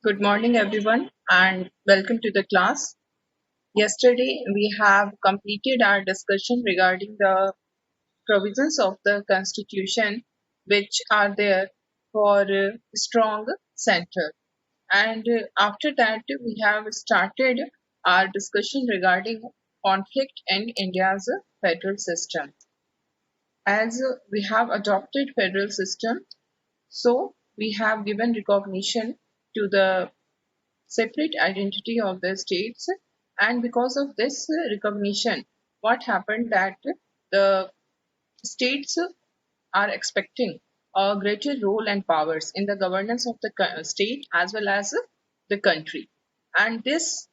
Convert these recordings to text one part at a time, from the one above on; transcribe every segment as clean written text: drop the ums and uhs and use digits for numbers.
Good morning, everyone, and welcome to the class. Yesterday, we have completed our discussion regarding the provisions of the Constitution, which are there for a strong center. And after that, we have started our discussion regarding conflict in India's federal system. As we have adopted federal system, so we have given recognition to the separate identity of the states, and because of this recognition, what happened that the states are expecting a greater role and powers in the governance of the state as well as the country. And this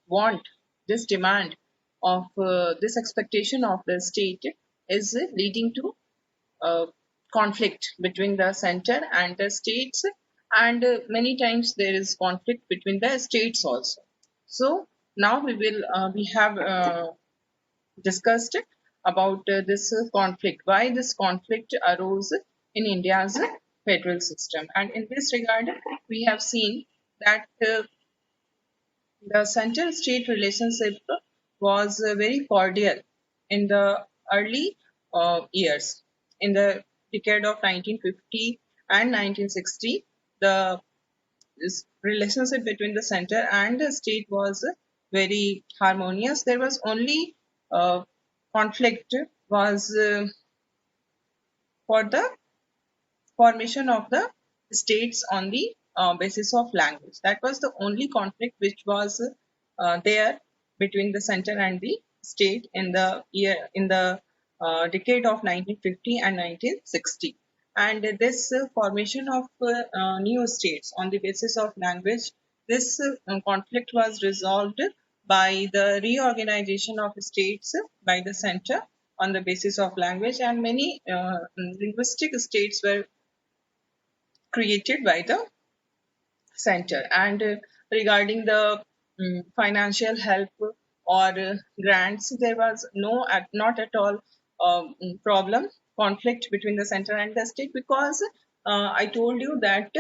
want, this demand of this expectation of the state is leading to conflict between the center and the states, and many times there is conflict between the states also. So now we have discussed about this conflict, why this conflict arose in India's federal system. And in this regard, we have seen that the center state relationship was very cordial in the early years. In the decade of 1950 and 1960, the this relationship between the center and the state was very harmonious. There was only conflict was for the formation of the states on the basis of language. That was the only conflict which was there between the center and the state in the decade of 1950 and 1960. And this formation of new states on the basis of language, this conflict was resolved by the reorganization of states by the center on the basis of language, and many linguistic states were created by the center. And regarding the financial help or grants, there was not at all problem conflict between the center and the state, because I told you that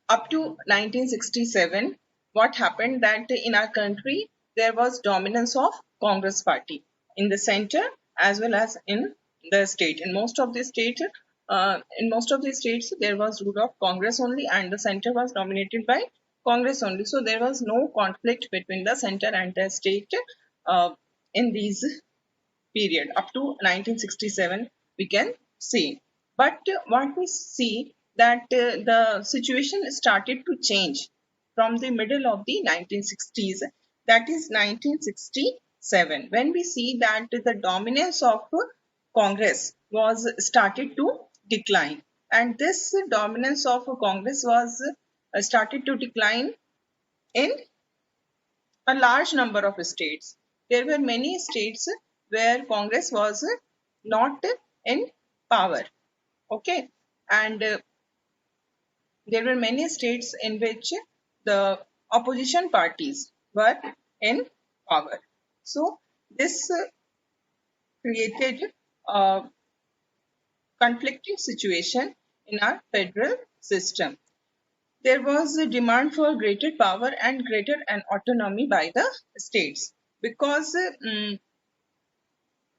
up to 1967, what happened that in our country there was dominance of Congress party in the center as well as in the state. In most of the states there was rule of Congress only, and the center was dominated by Congress only. So there was no conflict between the center and the state uh, in these period up to 1967, we can see. But what we see that the situation started to change from the middle of the 1960s, that is 1967, when we see that the dominance of Congress was started to decline. And this dominance of Congress was started to decline in a large number of states. There were many states where Congress was not in power. Okay, and there were many states in which the opposition parties were in power. So this created a conflicting situation in our federal system. There was a demand for greater power and greater an autonomy by the states, because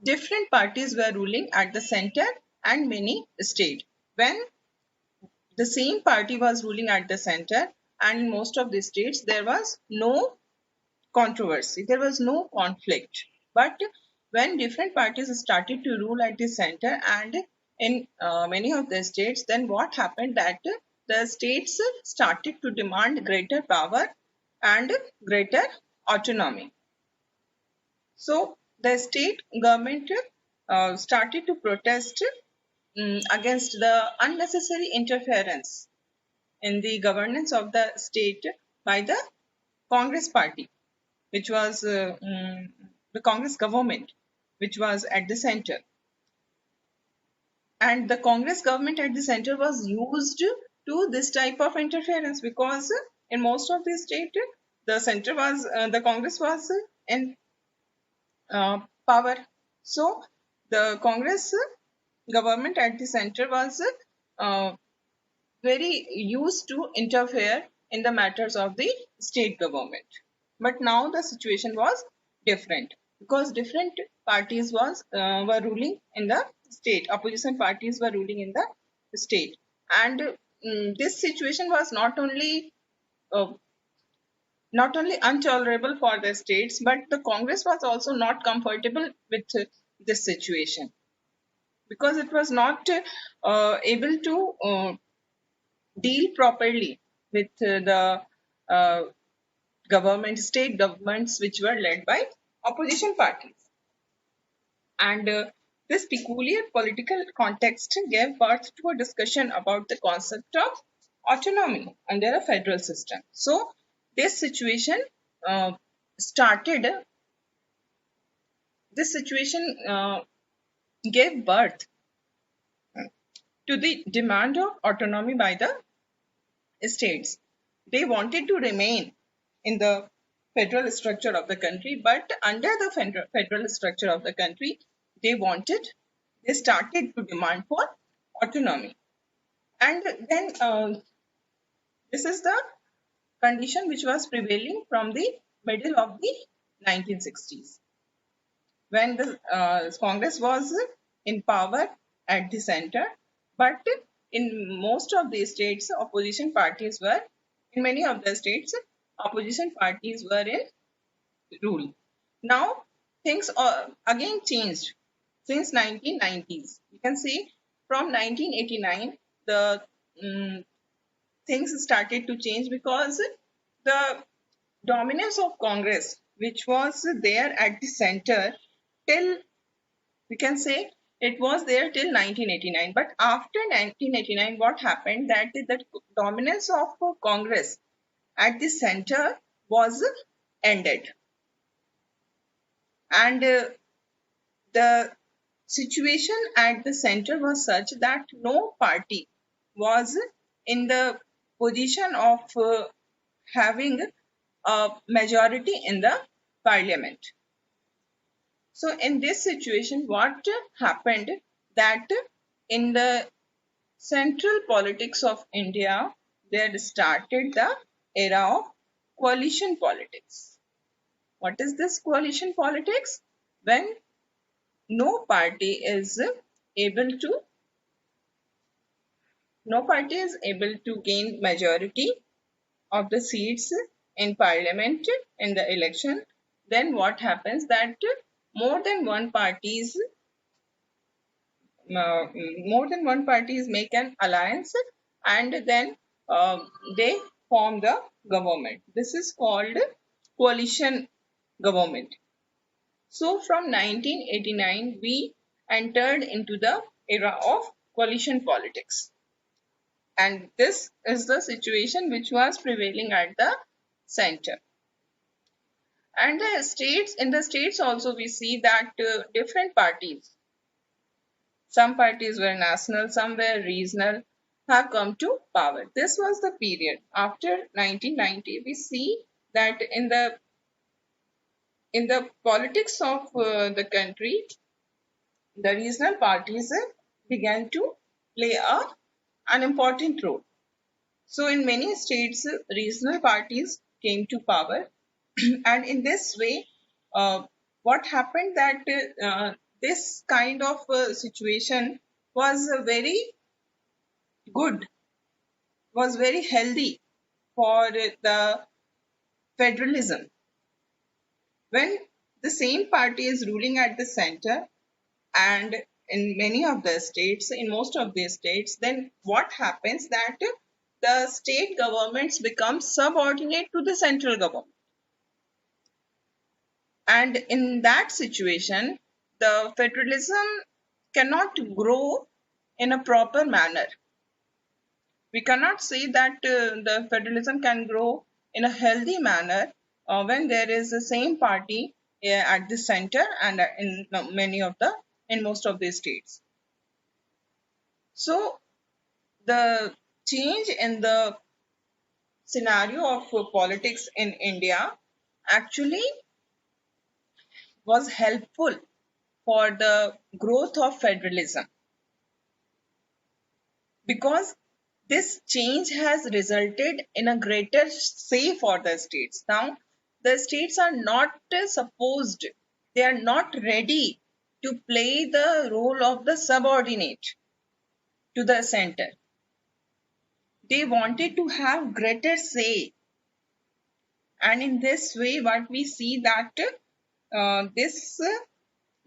different parties were ruling at the center and many states. When the same party was ruling at the center and in most of the states, there was no controversy, there was no conflict. But when different parties started to rule at the center and in many of the states, then what happened that the states started to demand greater power and greater autonomy. So the state government started to protest against the unnecessary interference in the governance of the state by the Congress party, which was the Congress government, which was at the center. And the Congress government at the center was used to this type of interference, because in most of the state, the Congress was in power. So the Congress government at the center was uh, very used to interfere in the matters of the state government. But now the situation was different, because different parties were ruling in the state. Opposition parties were ruling in the state, and this situation was uh, not only intolerable for the states, but the Congress was also not comfortable with this situation, because it was not able to deal properly with the uh, state governments which were led by opposition parties. And this peculiar political context gave birth to a discussion about the concept of autonomy under a federal system. So, this situation uh, started, this situation gave birth to the demand of autonomy by the states. They wanted to remain in the federal structure of the country, but under the federal structure of the country, they started to demand for autonomy. And then this is the condition which was prevailing from the middle of the 1960s, when the Congress was in power at the center, but in most of the states, in many of the states, opposition parties were in rule. Now, things again changed since 1990s. You can see from 1989, the things started to change, because the dominance of Congress, which was there at the center till, we can say, it was there till 1989. But after 1989, what happened, that the dominance of Congress at the center was ended, and the situation at the center was such that no party was in the position of having a majority in the parliament. So in this situation, what happened, that in the central politics of India, there started the era of coalition politics. What is this coalition politics? When no party is able to no party is able to gain majority of the seats in parliament in the election, then what happens, that more than one parties more than one parties make an alliance, and then they form the government. This is called coalition government. So from 1989, we entered into the era of coalition politics. And this is the situation which was prevailing at the center. And in the states also, we see that different parties, some parties were national, some were regional, have come to power. This was the period after 1990. We see that in the politics of the country, the regional parties began to play an important role. So, in many states, regional parties came to power, and in this way, what happened, that this kind of situation was very good, was very healthy for the federalism. When the same party is ruling at the center, and in many of the states, in most of the states, then what happens, that the state governments become subordinate to the central government. And in that situation, the federalism cannot grow in a proper manner. We cannot say that the federalism can grow in a healthy manner when there is the same party at the center, and in most of the states. So the change in the scenario of politics in India actually was helpful for the growth of federalism. because this change has resulted in a greater say for the states. Now, the states are not supposed, they are not ready to play the role of the subordinate to the center. They wanted to have greater say, and in this way what we see that this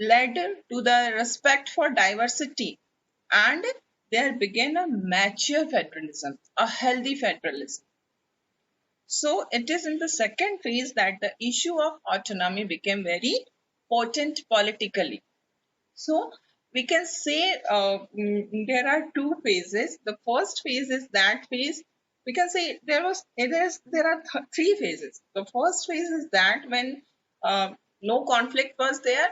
led to the respect for diversity, and there began a mature federalism, a healthy federalism. So it is in the second phase that the issue of autonomy became very potent politically. So we can say there are two phases. The first phase is that phase. We can say there are three phases. The first phase is that when no conflict was there,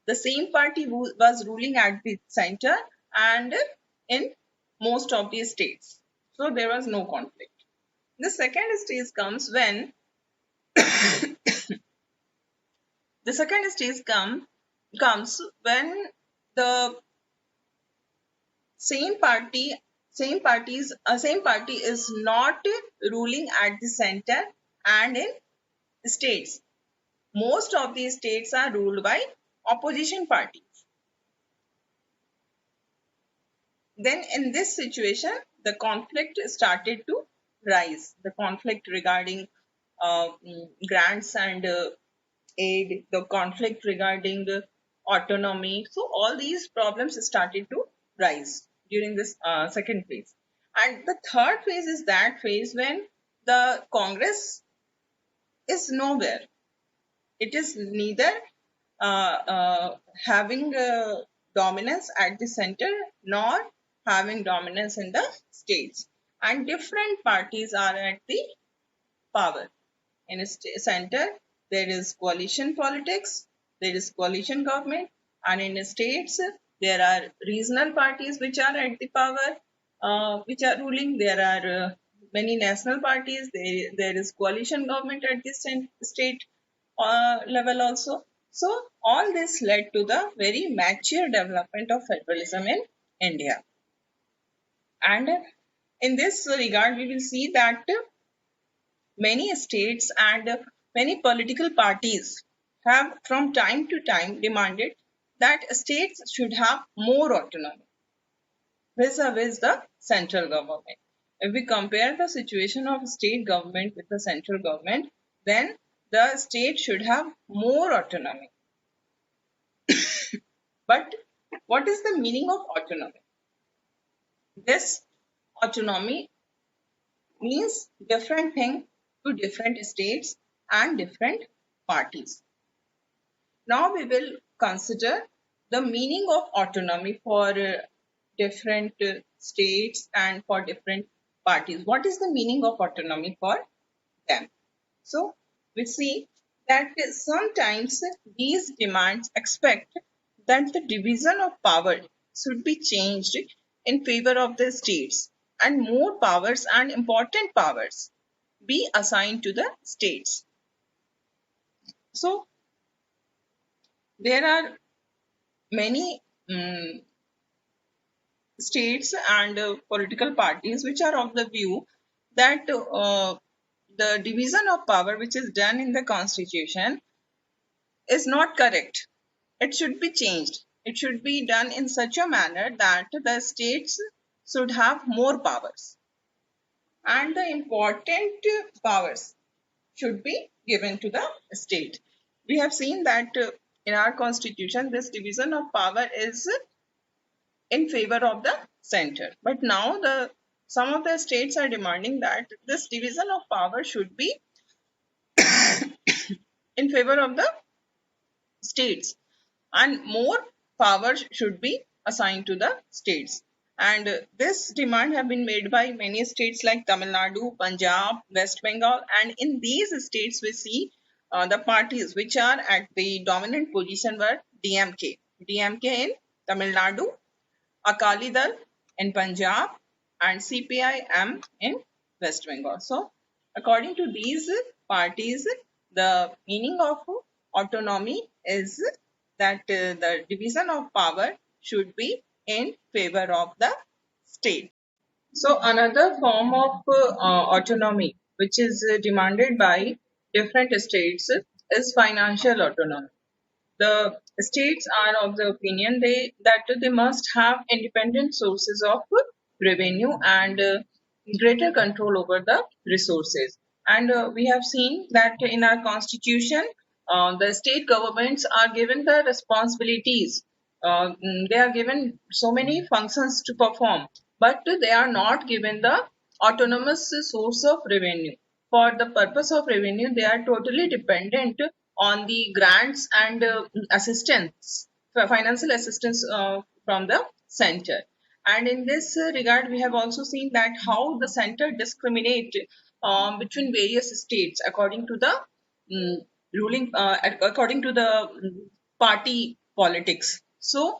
the same party was ruling at the center and in most of the states. So there was no conflict. The second stage comes when the second stage comes when the same party same party is not ruling at the center and in states. Most of these states are ruled by opposition parties. Then in this situation the conflict started to rise, the conflict regarding grants and aid, the conflict regarding autonomy. So all these problems started to rise during this second phase. And the third phase is that phase when the Congress is nowhere. It is neither having dominance at the center nor having dominance in the states. And different parties are at the power. In a center, there is coalition politics, there is coalition government, and in states, there are regional parties which are at the power, which are ruling. There are many national parties. There is coalition government at the state level also. So all this led to the very mature development of federalism in India. And in this regard, we will see that many states and many political parties have from time to time demanded that states should have more autonomy vis-a-vis the central government. If we compare the situation of state government with the central government, then the state should have more autonomy. But what is the meaning of autonomy? This autonomy means different thing to different states and different parties. Now we will consider the meaning of autonomy for different states and for different parties. What is the meaning of autonomy for them? So we see that sometimes these demands expect that the division of power should be changed in favor of the states and more powers and important powers be assigned to the states. So there are many states and political parties which are of the view that the division of power which is done in the constitution is not correct. It should be changed. It should be done in such a manner that the states should have more powers and the important powers should be given to the state. We have seen that in our constitution this division of power is in favor of the center, but now the some of the states are demanding that this division of power should be in favor of the states and more power should be assigned to the states. And this demand have been made by many states like Tamil Nadu, Punjab, West Bengal, and in these states we see the parties which are at the dominant position were DMK in Tamil Nadu, Akali Dal in Punjab, and CPIM in West Bengal. So according to these parties, the meaning of autonomy is that the division of power should be in favor of the state. So another form of autonomy, which is demanded by different states, is financial autonomy. The states are of the opinion that they must have independent sources of revenue and greater control over the resources. And we have seen that in our constitution, the state governments are given the responsibilities. They are given so many functions to perform, but they are not given the autonomous source of revenue. For the purpose of revenue, they are totally dependent on the grants and assistance, financial assistance from the center. And in this regard, we have also seen that how the center discriminate between various states according to the according to the party politics. So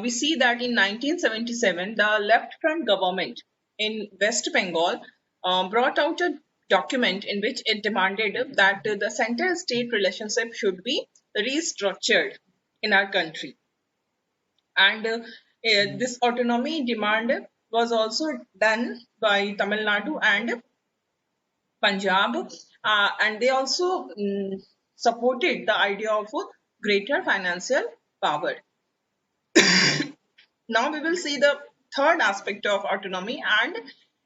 we see that in 1977, the left front government in West Bengal brought out a document in which it demanded that the center state relationship should be restructured in our country. And this autonomy demand was also done by Tamil Nadu and Punjab, and they also supported the idea of greater financial power. Now we will see the third aspect of autonomy, and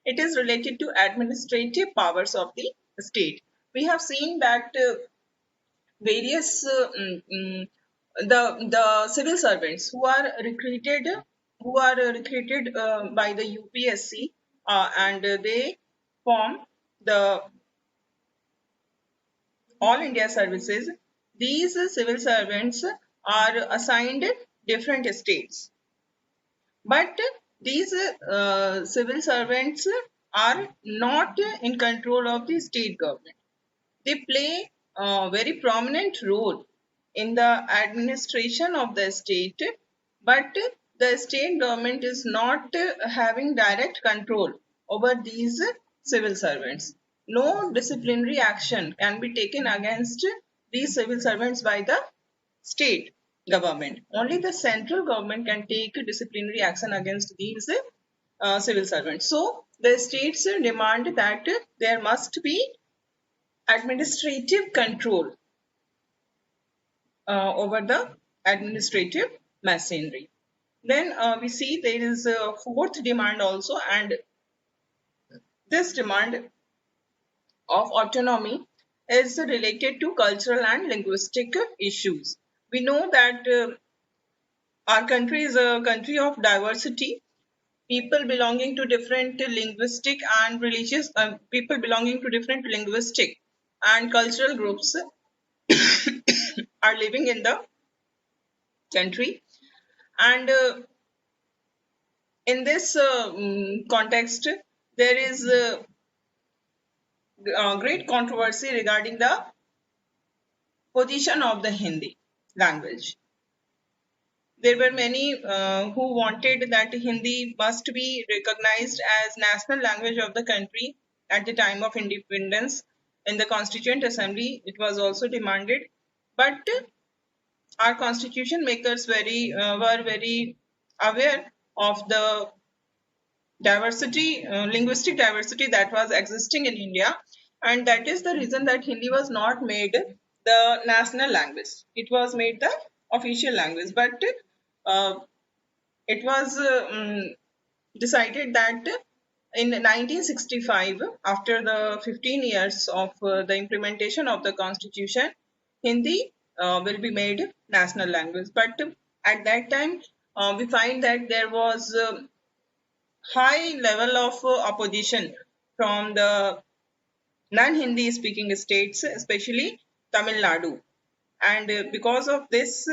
it is related to administrative powers of the state. We have seen that various the civil servants who are recruited by the UPSC, and they form the All India services. These civil servants are assigned different states, but these civil servants are not in control of the state government. They play a very prominent role in the administration of the state, but the state government is not having direct control over these civil servants. No disciplinary action can be taken against these civil servants by the state government. Only the central government can take disciplinary action against these civil servants. So the states demand that there must be administrative control over the administrative machinery. Then we see there is a fourth demand also, and this demand of autonomy is related to cultural and linguistic issues. We know that our country is a country of diversity. People belonging to different linguistic and religious people belonging to different linguistic and cultural groups are living in the country. And in this context, there is great controversy regarding the position of the Hindi language. There were many who wanted that Hindi must be recognized as national language of the country at the time of independence. In the Constituent Assembly, it was also demanded, but our constitution makers were very aware of the diversity, linguistic diversity that was existing in India, and that is the reason that Hindi was not made the national language. It was made the official language, but uh, it was decided that in 1965, after the 15 years of the implementation of the constitution, Hindi will be made national language. But at that time, we find that there was high level of opposition from the non-Hindi speaking states, especially Tamil Nadu. And because of this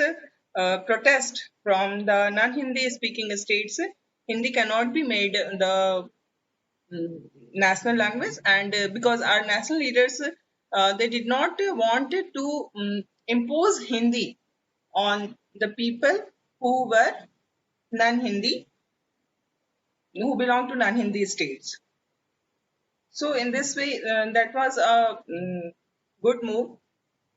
protest from the non-Hindi speaking states, Hindi cannot be made the national language. And because our national leaders, they did not want to impose Hindi on the people who were non-Hindi, who belong to non-Hindi states. So in this way, that was a good move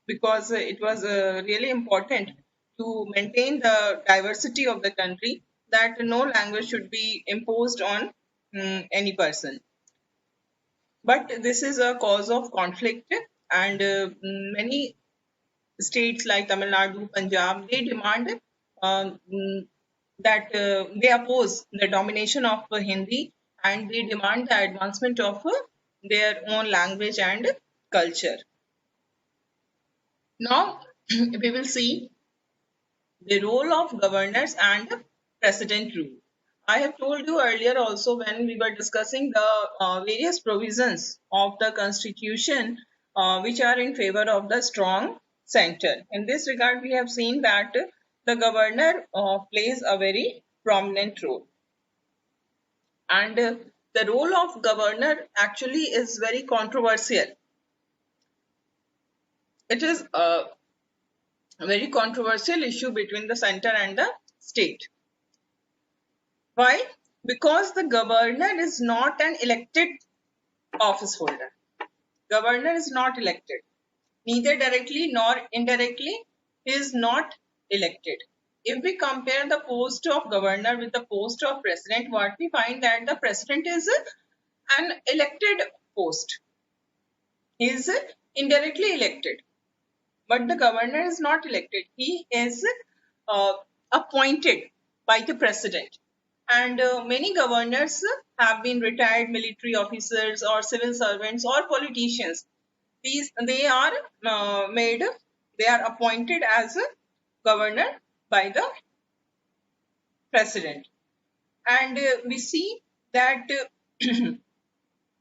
because it was really important to maintain the diversity of the country, that no language should be imposed on any person. But this is a cause of conflict, and many states like Tamil Nadu, Punjab, they demand that they oppose the domination of Hindi, and they demand the advancement of their own language and culture. Now, we will see the role of governors and president rule. I have told you earlier also when we were discussing the various provisions of the constitution which are in favor of the strong center. In this regard, we have seen that the governor plays a very prominent role. And the role of governor actually is very controversial. It is a very controversial issue between the center and the state. Why? Because the governor is not an elected office holder. Governor is not elected, neither directly nor indirectly. He is not elected. If we compare the post of governor with the post of president, what we find that the president is an elected post. He is indirectly elected, but the governor is not elected. He is appointed by the president. And many governors have been retired military officers or civil servants or politicians. These they are they are appointed as a governor by the president. And we see that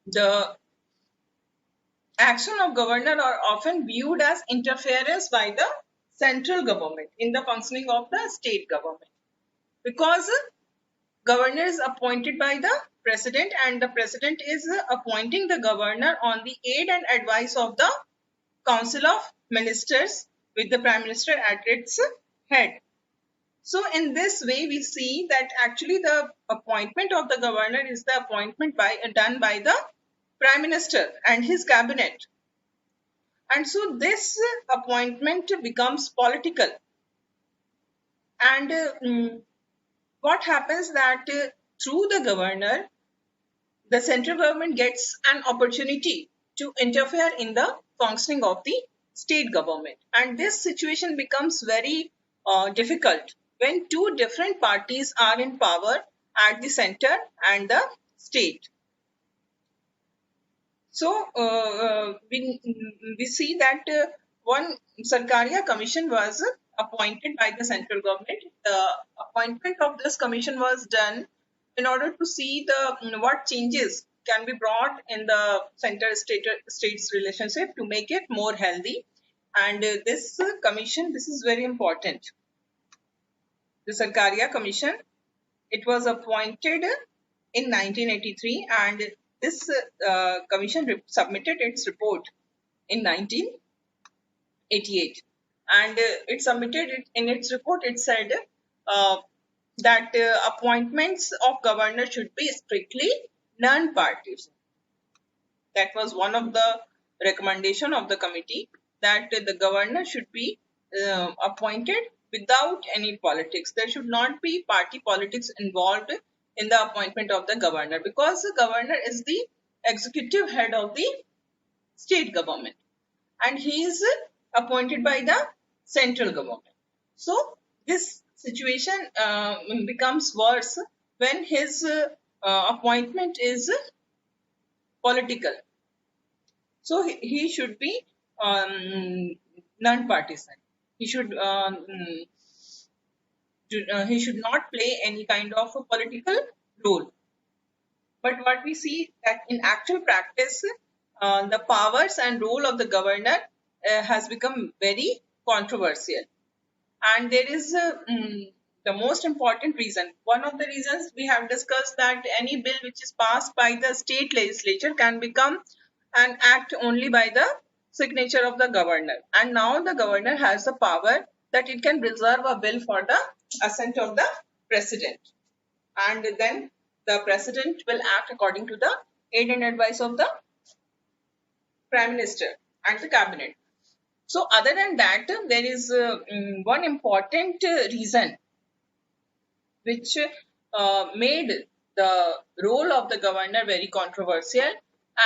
the action of governor are often viewed as interference by the central government in the functioning of the state government, because governor is appointed by the president and the president is appointing the governor on the aid and advice of the council of ministers with the prime minister at its head. So in this way we see that actually the appointment of the governor is the appointment done by the prime minister and his cabinet. And so this appointment becomes political. And what happens that through the governor, the central government gets an opportunity to interfere in the functioning of the state government. And this situation becomes very difficult when two different parties are in power at the center and the state. So we see that one Sarkaria commission was appointed by the central government. The appointment of this commission was done in order to see the what changes can be brought in the center states relationship to make it more healthy. And this commission, this is very important. The Sarkaria commission, it was appointed in 1983, and this commission submitted its report in 1988, and it submitted it in its report. It said that appointments of governor should be strictly non-partisan. That was one of the recommendation of the committee, that the governor should be appointed without any politics. There should not be party politics involved in the appointment of the governor, because the governor is the executive head of the state government and he is appointed by the central government. So this situation becomes worse when his appointment is political. So he should be non-partisan. He should not play any kind of a political role. But what we see that in actual practice, the powers and role of the governor has become very controversial. And there is the most important reason. One of the reasons we have discussed that any bill which is passed by the state legislature can become an act only by the signature of the governor. And now the governor has the power that it can reserve a bill for the assent of the president. And then the president will act according to the aid and advice of the prime minister and the cabinet. So other than that, there is one important reason which made the role of the governor very controversial,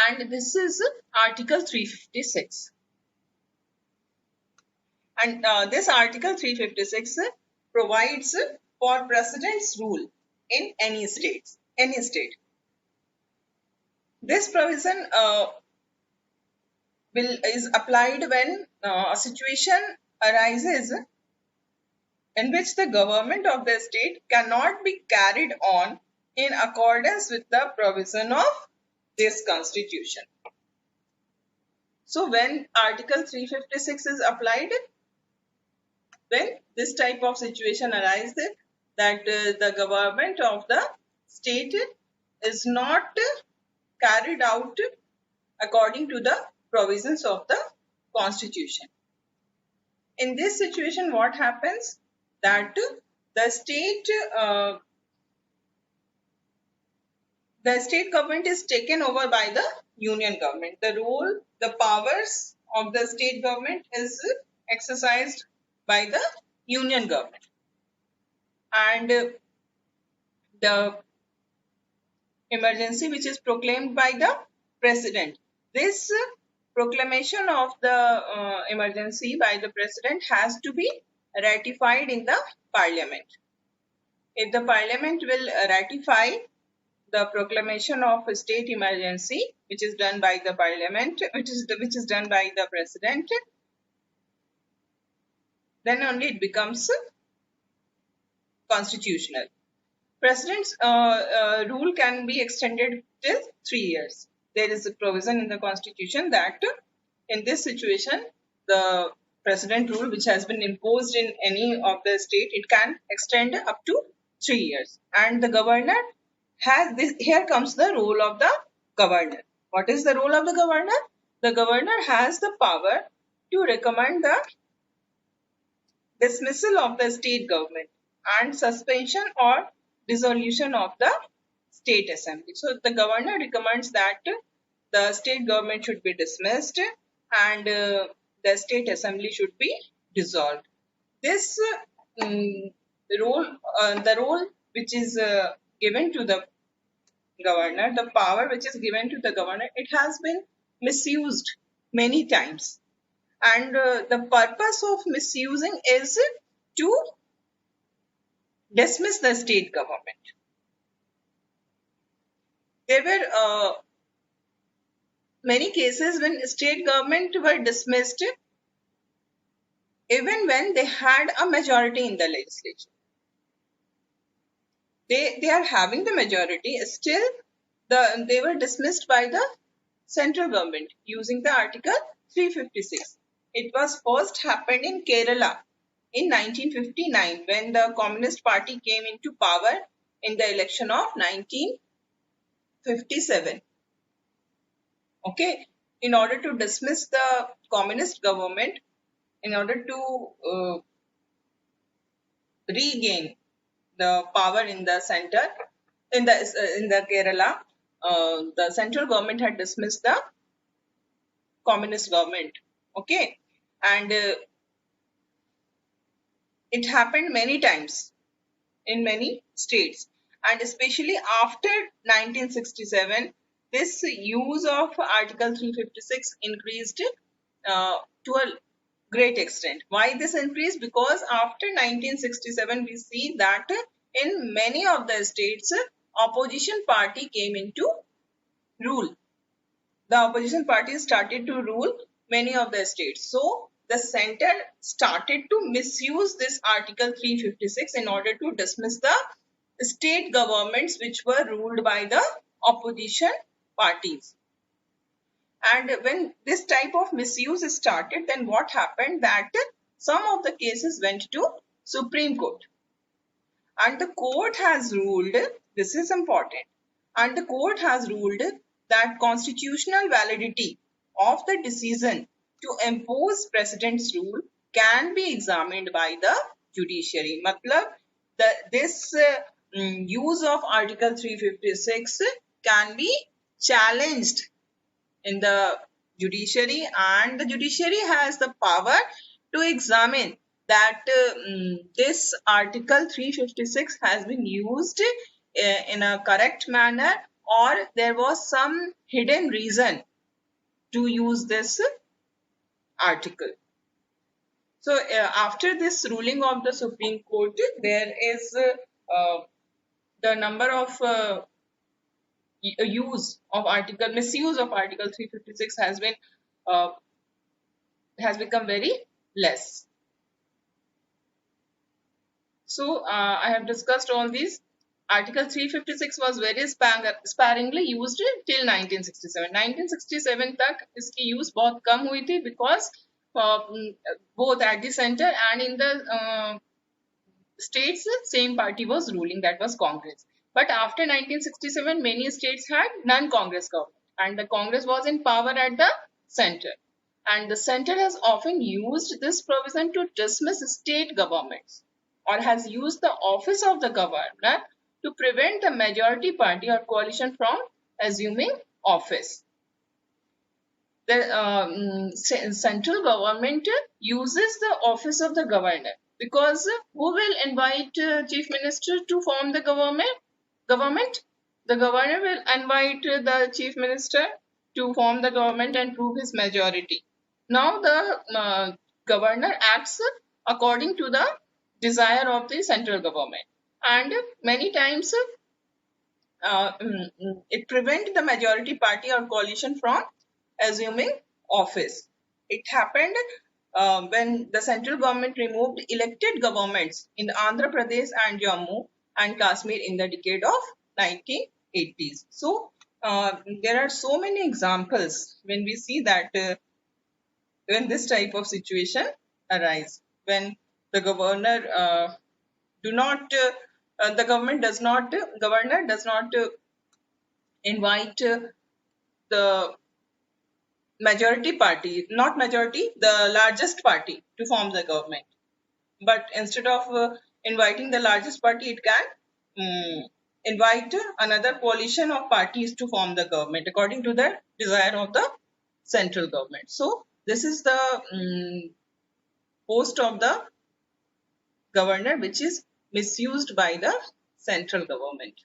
and this is Article 356. And this Article 356 provides for president's rule in any state. Any state. This provision is applied when a situation arises in which the government of the state cannot be carried on in accordance with the provision of this constitution. So when Article 356 is applied, when this type of situation arises that the government of the state is not carried out according to the provisions of the constitution. In this situation, what happens? That the state government is taken over by the union government. The role, the powers of the state government is exercised by the union government. And the emergency which is proclaimed by the president. This proclamation of the emergency by the president has to be ratified in the parliament. If the parliament will ratify the proclamation of a state emergency, which is done by the parliament, which is done by the president, then only it becomes constitutional. President's rule can be extended till 3 years. There is a provision in the constitution that in this situation, the president rule which has been imposed in any of the state, it can extend up to 3 years. And the governor has this. Here comes the role of the governor. What is the role of the governor? The governor has the power to recommend the dismissal of the state government and suspension or dissolution of the state assembly. So the governor recommends that the state government should be dismissed and the state assembly should be dissolved. This role, the role which is given to the governor, the power which is given to the governor, it has been misused many times. And the purpose of misusing is to dismiss the state government. There were many cases when state government were dismissed even when they had a majority in the legislature. They are having the majority, still they were dismissed by the central government using the Article 356. It was first happened in Kerala in 1959 when the Communist Party came into power in the election of 1957. Okay, in order to dismiss the communist government, in order to regain the power in the center, in the Kerala, the central government had dismissed the communist government. Okay, and it happened many times in many states, and especially after 1967, this use of Article 356 increased to a great extent. Why this increased? Because after 1967, we see that in many of the states, opposition party came into rule. The opposition party started to rule many of the states. So the center started to misuse this Article 356 in order to dismiss the state governments which were ruled by the opposition parties. And when this type of misuse started, then what happened? That some of the cases went to Supreme Court. And the court has ruled, this is important, and the court has ruled that constitutional validity of the decision to impose president's rule can be examined by the judiciary. Matlab, this use of Article 356 can be challenged in the judiciary, and the judiciary has the power to examine that this Article 356 has been used in a correct manner, or there was some hidden reason to use this article. So after this ruling of the Supreme Court, there is the number of use of article misuse of article 356 uh, has become very less. So I have discussed all these. Article 356 was very sparingly used till 1967. 1967 तक इसकी use बहुत कम हुई थी because both at the center and in the states, same party was ruling, that was Congress. But after 1967, many states had non-Congress government, and the Congress was in power at the center. And the center has often used this provision to dismiss state governments, or has used the office of the governor to prevent the majority party or coalition from assuming office. The central government uses the office of the governor, because who will invite chief minister to form the government? The governor will invite the chief minister to form the government and prove his majority. Now the governor acts according to the desire of the central government, and many times it prevents the majority party or coalition from assuming office. It happened when the central government removed elected governments in Andhra Pradesh and Jammu and Kashmir in the decade of 1980s. So there are so many examples when we see that when this type of situation arise, when the governor does not invite the majority party, not majority, the largest party to form the government. But instead of inviting the largest party, it can invite another coalition of parties to form the government according to the desire of the central government. So this is the post of the governor which is misused by the central government.